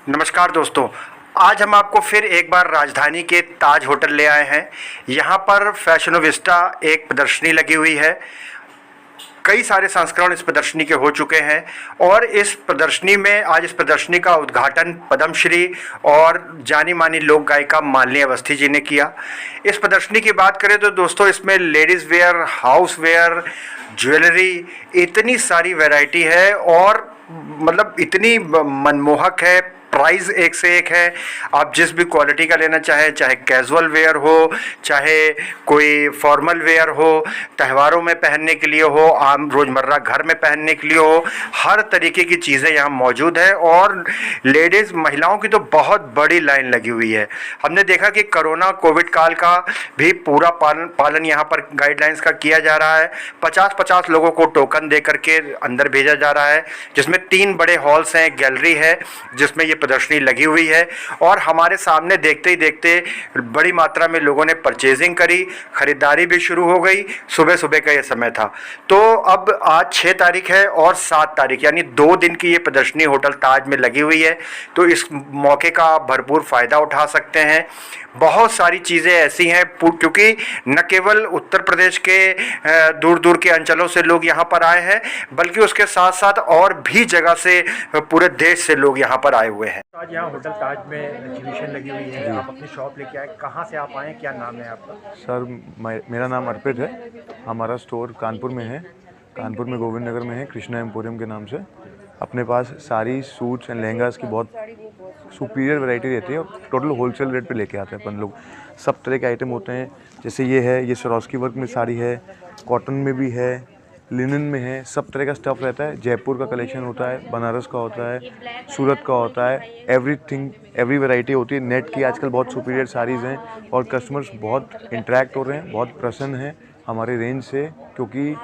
नमस्कार दोस्तों, आज हम आपको फिर एक बार राजधानी के ताज होटल ले आए हैं। यहाँ पर फैशनोविस्टा एक प्रदर्शनी लगी हुई है। कई सारे संस्करण इस प्रदर्शनी के हो चुके हैं और इस प्रदर्शनी का उद्घाटन पद्मश्री और जानी मानी लोक गायिका मालिनी अवस्थी जी ने किया। इस प्रदर्शनी की बात करें तो दोस्तों इसमें ladies wear, house wear, jewellery, इतनी सारी वैरायटी है और मतलब इतनी मनमोहक है। प्राइस एक से एक है। आप जिस भी क्वालिटी का लेना चाहें, चाहे कैजुअल वेयर हो, चाहे कोई फॉर्मल वेयर हो, त्योहारों में पहनने के लिए हो, आम रोज़मर्रा घर में पहनने के लिए हो, हर तरीके की चीज़ें यहाँ मौजूद है। और लेडीज़ महिलाओं की तो बहुत बड़ी लाइन लगी हुई है। हमने देखा कि कोविड काल का भी पूरा पालन यहाँ पर गाइडलाइंस का किया जा रहा है। 50-50 लोगों को टोकन दे करके अंदर भेजा जा रहा है, जिसमें 3 बड़े हॉल्स हैं, गैलरी है जिसमें ये प्रदर्शनी लगी हुई है। और हमारे सामने देखते ही देखते बड़ी मात्रा में लोगों ने परचेजिंग करी, खरीदारी भी शुरू हो गई। सुबह सुबह का ये समय था। तो अब आज 6 तारीख है और 7 तारीख यानी 2 दिन की ये प्रदर्शनी होटल ताज में लगी हुई है। तो इस मौके का आप भरपूर फ़ायदा उठा सकते हैं। बहुत सारी चीज़ें ऐसी हैं क्योंकि न केवल उत्तर प्रदेश के दूर दूर के अंचलों से लोग यहाँ पर आए हैं, बल्कि उसके साथ साथ और भी जगह से पूरे देश से लोग यहाँ पर आए हुए हैं। आज यहाँ होटल ताज में एग्जीबिशन लगी हुई है, आप अपनी शॉप लेके आए, कहाँ से आप आए, क्या नाम है आपका? सर मेरा नाम अर्पित है। हमारा स्टोर कानपुर में है, कानपुर में गोविंद नगर में है, कृष्णा एम्पोरियम के नाम से। अपने पास सारी सूट्स एंड लहंगास की बहुत सुपीरियर वैरायटी रहती है और टोटल होलसेल रेट पे लेके आते हैं अपन लोग। सब तरह के आइटम होते हैं, जैसे ये है, ये सरोस्की वर्क में साड़ी है, कॉटन में भी है, लिनन में है, सब तरह का स्टफ़ रहता है। जयपुर का कलेक्शन होता है, बनारस का होता है, सूरत का होता है, एवरीथिंग एवरी वैरायटी होती है। नेट की आजकल बहुत सुपीरियर साड़ीज़ हैं और कस्टमर्स बहुत इंटरेक्ट हो रहे हैं, बहुत प्रसन्न हैं हमारे रेंज से, क्योंकि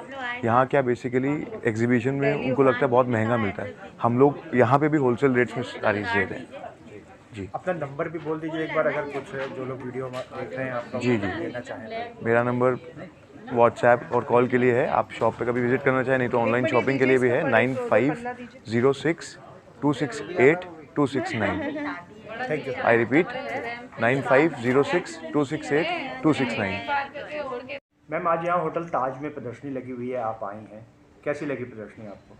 यहाँ क्या बेसिकली एग्जीबिशन में उनको लगता है बहुत महंगा मिलता है। हम लोग यहाँ पे भी होलसेल रेट्स में साड़ीज़ देते हैं। जी, अपना नंबर भी बोल दीजिए एक बार, अगर कुछ जो लोग वीडियो देख रहे हैं आपका जी लेना चाहें। मेरा नंबर व्हाट्सएप और कॉल के लिए है। आप शॉप पे कभी विजिट करना चाहें, नहीं तो ऑनलाइन शॉपिंग के लिए भी है। 9506268269। Thank you. I repeat 9506268269। Ma'am, आज यहाँ होटल ताज में प्रदर्शनी लगी हुई है, आप आई हैं, कैसी लगी प्रदर्शनी आपको?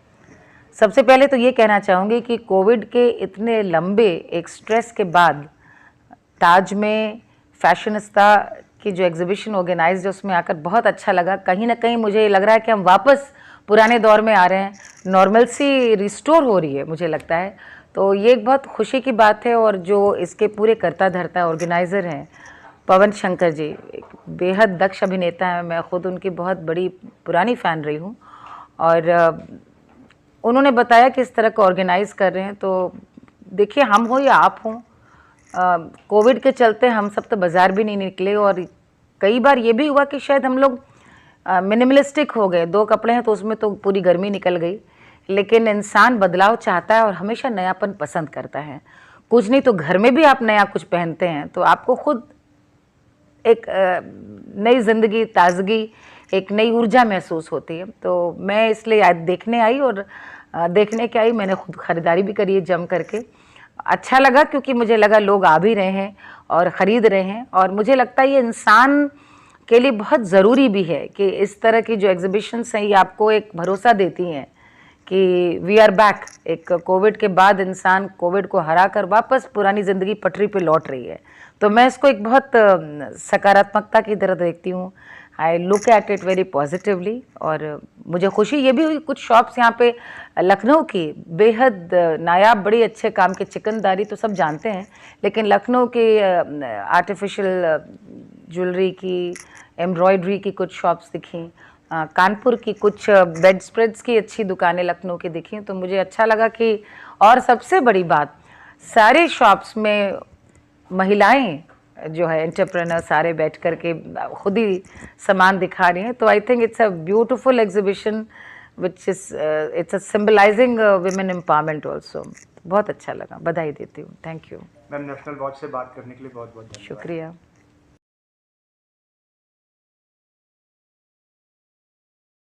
सबसे पहले तो ये कहना चाहूँगी कि कोविड के इतने लंबे एक स्ट्रेस के बाद ताज में फैशनिस्ता की जो एग्जीबिशन ऑर्गेनाइज्ड है उसमें आकर बहुत अच्छा लगा। कहीं ना कहीं मुझे लग रहा है कि हम वापस पुराने दौर में आ रहे हैं, नॉर्मलसी रिस्टोर हो रही है मुझे लगता है। तो ये एक बहुत खुशी की बात है। और जो इसके पूरे करता धरता ऑर्गेनाइज़र हैं पवन शंकर जी, एक बेहद दक्ष अभिनेता हैं। मैं ख़ुद उनकी बहुत बड़ी पुरानी फ़ैन रही हूँ और उन्होंने बताया कि इस तरह का ऑर्गेनाइज़ कर रहे हैं। तो देखिए, हम हो या आप हों, कोविड के चलते हम सब तो बाज़ार भी नहीं निकले और कई बार ये भी हुआ कि शायद हम लोग मिनिमलिस्टिक हो गए। 2 कपड़े हैं तो उसमें तो पूरी गर्मी निकल गई। लेकिन इंसान बदलाव चाहता है और हमेशा नयापन पसंद करता है। कुछ नहीं तो घर में भी आप नया कुछ पहनते हैं तो आपको खुद एक नई ज़िंदगी, ताजगी, एक नई ऊर्जा महसूस होती है। तो मैं इसलिए देखने आई और देखने के आई, मैंने खुद ख़रीदारी भी करी है जम करके। अच्छा लगा क्योंकि मुझे लगा लोग आ भी रहे हैं और ख़रीद रहे हैं। और मुझे लगता है ये इंसान के लिए बहुत ज़रूरी भी है कि इस तरह की जो एग्ज़िबिशन्स हैं ये आपको एक भरोसा देती हैं कि वी आर बैक। एक कोविड के बाद इंसान कोविड को हरा कर वापस पुरानी ज़िंदगी पटरी पे लौट रही है। तो मैं इसको एक बहुत सकारात्मकता की तरह देखती हूँ। I look at it very positively. और मुझे खुशी ये भी हुई, कुछ शॉप्स यहाँ पे लखनऊ की बेहद नायाब, बड़ी अच्छे काम के, चिकनदारी तो सब जानते हैं, लेकिन लखनऊ की आर्टिफिशियल ज्वेलरी की, एम्ब्रॉयडरी की कुछ शॉप्स दिखी। कानपुर की कुछ बेड स्प्रेड्स की अच्छी दुकानें लखनऊ की दिखी। तो मुझे अच्छा लगा कि, और सबसे बड़ी बात, सारे शॉप्स में महिलाएं जो है एंटरप्रेन्योर सारे बैठ कर के खुद ही सामान दिखा रही हैं। तो I think it's a beautiful exhibition which is it's a symbolising women empowerment also. बहुत अच्छा लगा, बधाई देती हूँ। Thank you ma'am, national watch से बात करने के लिए बहुत बहुत शुक्रिया।